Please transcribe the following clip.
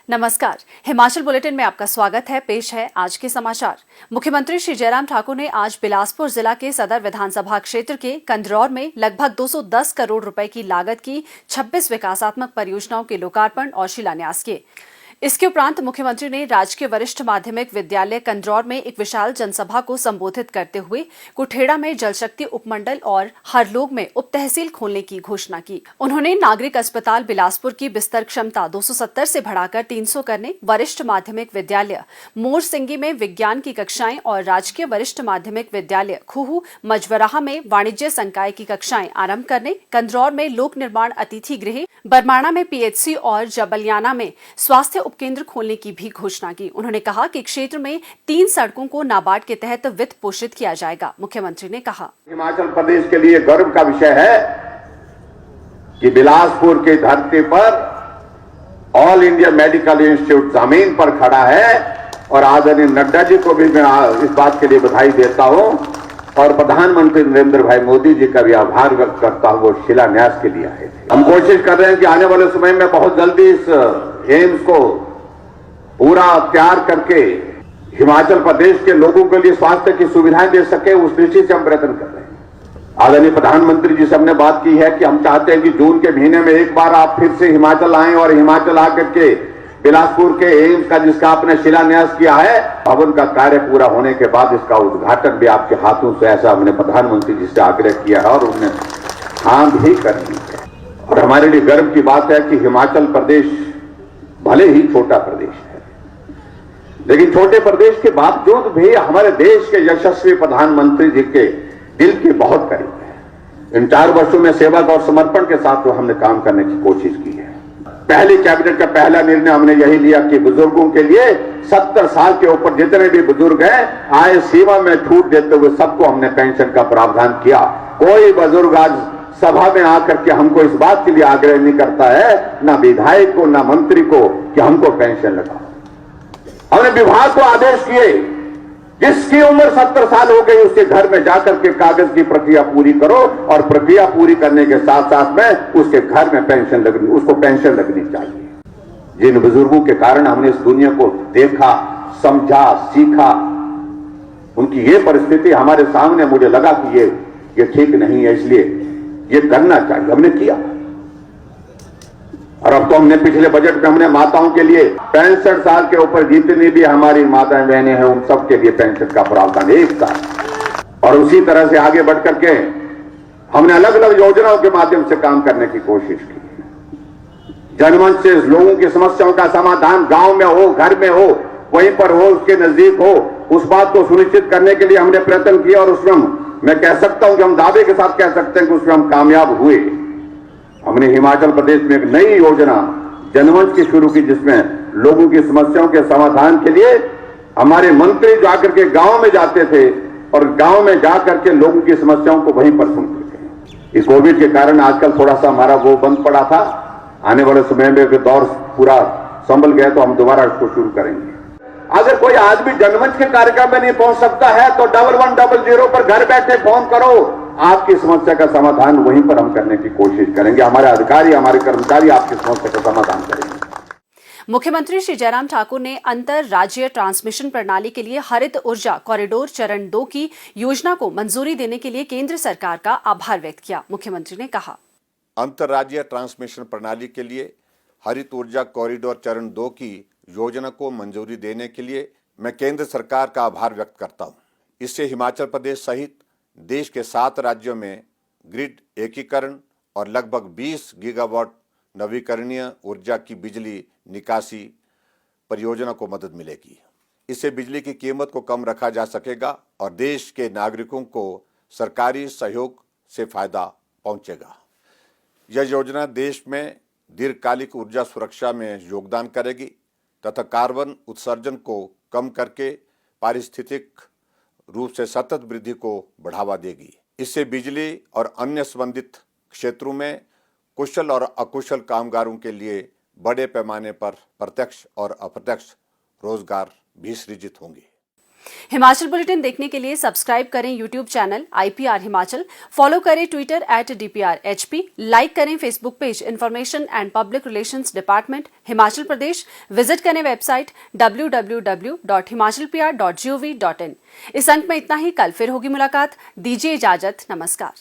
नमस्कार। हिमाचल बुलेटिन में आपका स्वागत है। पेश है आज के समाचार। मुख्यमंत्री श्री जयराम ठाकुर ने आज बिलासपुर जिला के सदर विधानसभा क्षेत्र के कंदरौर में लगभग 210 करोड़ रुपए की लागत की 26 विकासात्मक परियोजनाओं के लोकार्पण और शिलान्यास किए। इसके उपरांत मुख्यमंत्री ने राजकीय वरिष्ठ माध्यमिक विद्यालय कंदरौर में एक विशाल जनसभा को संबोधित करते हुए कुठेड़ा में जलशक्ति उपमंडल और हरलोग में उप तहसील खोलने की घोषणा की। उन्होंने नागरिक अस्पताल बिलासपुर की बिस्तर क्षमता 270 से बढ़ाकर 300 करने, वरिष्ठ माध्यमिक विद्यालय मोर सिंगी में विज्ञान की कक्षाएं और राजकीय वरिष्ठ माध्यमिक विद्यालय खूहू मजवराहा में वाणिज्य संकाय की कक्षाएं आरंभ करने, कंदरौर में लोक निर्माण अतिथि गृह, बरमाणा में पीएचसी और जबलियाना में स्वास्थ्य उपकेंद्र खोलने की भी घोषणा की। उन्होंने कहा कि क्षेत्र में 3 सड़कों को नाबार्ड के तहत वित्त पोषित किया जाएगा। मुख्यमंत्री ने कहा, हिमाचल प्रदेश के लिए गर्व का विषय है कि बिलासपुर की धरती पर ऑल इंडिया मेडिकल इंस्टीट्यूट जमीन पर खड़ा है और आदरणीय नड्डा जी को भी मैं इस बात के लिए बधाई देता हूं और प्रधानमंत्री नरेंद्र भाई मोदी जी का भी आभार व्यक्त करता हूं। वो शिलान्यास के लिए आए थे। हम कोशिश कर रहे हैं कि आने वाले समय में बहुत जल्दी इस एम्स को पूरा तैयार करके हिमाचल प्रदेश के लोगों के लिए स्वास्थ्य की सुविधाएं दे सके, उस दृष्टि से हम प्रयत्न कर रहे हैं। आदरणीय प्रधानमंत्री जी से हमने बात की है कि हम चाहते हैं कि जून के महीने में एक बार आप फिर से हिमाचल आए और हिमाचल आकर के बिलासपुर के एम्स का जिसका आपने शिलान्यास किया है, भवन का कार्य पूरा होने के बाद इसका उद्घाटन भी आपके हाथों से, ऐसा हमने प्रधानमंत्री जी से आग्रह किया है और उन्होंने हाँ भी कर दी है। और हमारे लिए गर्व की बात है कि हिमाचल प्रदेश भले ही छोटा प्रदेश है, लेकिन छोटे प्रदेश के बावजूद भी हमारे देश के यशस्वी प्रधानमंत्री जी के दिल के बहुत करीब है। इन 4 वर्षों में सेवा और समर्पण के साथ तो हमने काम करने की कोशिश की है। पहली कैबिनेट का पहला निर्णय हमने यही लिया कि बुजुर्गों के लिए 70 साल के ऊपर जितने भी बुजुर्ग हैं, आय सीमा में छूट देते हुए सबको हमने पेंशन का प्रावधान किया। कोई बुजुर्ग आज सभा में आकर के हमको इस बात के लिए आग्रह नहीं करता है, ना विधायक को ना मंत्री को, कि हमको पेंशन लगाओ। हमने विभाग को आदेश किए, जिसकी उम्र 70 साल हो गई उसके घर में जाकर के कागज की प्रक्रिया पूरी करो और प्रक्रिया पूरी करने के साथ साथ में उसके घर में उसको पेंशन लगनी चाहिए। जिन बुजुर्गों के कारण हमने इस दुनिया को देखा, समझा, सीखा, उनकी ये परिस्थिति हमारे सामने, मुझे लगा कि ये ठीक नहीं है, इसलिए ये करना चाहिए, हमने किया। और अब तो हमने पिछले बजट में हमने माताओं के लिए 65 साल के ऊपर जितनी भी हमारी माताएं बहनें हैं उन सबके लिए पेंशन का प्रावधान 1 साल। और उसी तरह से आगे बढ़ करके हमने अलग अलग योजनाओं के माध्यम से काम करने की कोशिश की। जनमंच से लोगों की समस्याओं का समाधान गांव में हो, घर में हो, वहीं पर हो, उसके नजदीक हो, उस बात को सुनिश्चित करने के लिए हमने प्रयत्न किया और उसमें मैं कह सकता हूं कि हम दावे के साथ कह सकते हैं कि उसमें हम कामयाब हुए। हमने हिमाचल प्रदेश में एक नई योजना जनमंच की शुरू की, जिसमें लोगों की समस्याओं के समाधान के लिए हमारे मंत्री जाकर के गांव में जाते थे और गांव में जाकर के लोगों की समस्याओं को वहीं पर सुनते थे। इस कोविड के कारण आजकल थोड़ा सा हमारा वो बंद पड़ा था। आने वाले समय में दौर पूरा संभल गया तो हम दोबारा इसको शुरू करेंगे। अगर कोई आदमी जनमंच के कार्यक्रम में नहीं पहुंच सकता है तो 1100 पर घर बैठे फोन करो, आपकी समस्या का समाधान वहीं पर हम करने की कोशिश करेंगे। हमारे अधिकारी, हमारे कर्मचारी आपकी समस्या का समाधान करेंगे। मुख्यमंत्री श्री जयराम ठाकुर ने अंतर राज्यीय ट्रांसमिशन प्रणाली के लिए हरित ऊर्जा कॉरिडोर चरण 2 की योजना को मंजूरी देने के लिए केंद्र सरकार का आभार व्यक्त किया। मुख्यमंत्री ने कहा, अंतर्राज्यीय ट्रांसमिशन प्रणाली के लिए हरित ऊर्जा कॉरिडोर चरण 2 की योजना को मंजूरी देने के लिए मैं केंद्र सरकार का आभार व्यक्त करता हूं। इससे हिमाचल प्रदेश सहित देश के 7 राज्यों में ग्रिड एकीकरण और लगभग 20 गीगावाट नवीकरणीय ऊर्जा की बिजली निकासी परियोजना को मदद मिलेगी। इससे बिजली की कीमत को कम रखा जा सकेगा और देश के नागरिकों को सरकारी सहयोग से फायदा पहुंचेगा। यह योजना देश में दीर्घकालिक ऊर्जा सुरक्षा में योगदान करेगी तथा कार्बन उत्सर्जन को कम करके पारिस्थितिक रूप से सतत वृद्धि को बढ़ावा देगी। इससे बिजली और अन्य संबंधित क्षेत्रों में कुशल और अकुशल कामगारों के लिए बड़े पैमाने पर प्रत्यक्ष और अप्रत्यक्ष रोजगार भी सृजित होंगे। हिमाचल बुलेटिन देखने के लिए सब्सक्राइब करें YouTube channel IPR Himachal, follow करें ट्विटर @DPRHP, लाइक करें Facebook page information and public relations department Himachal Pradesh, visit करें वेबसाइट www.himachalpr.gov.in। इस अंक में इतना ही। कल फिर होगी मुलाकात। दीजिए इजाजत। नमस्कार।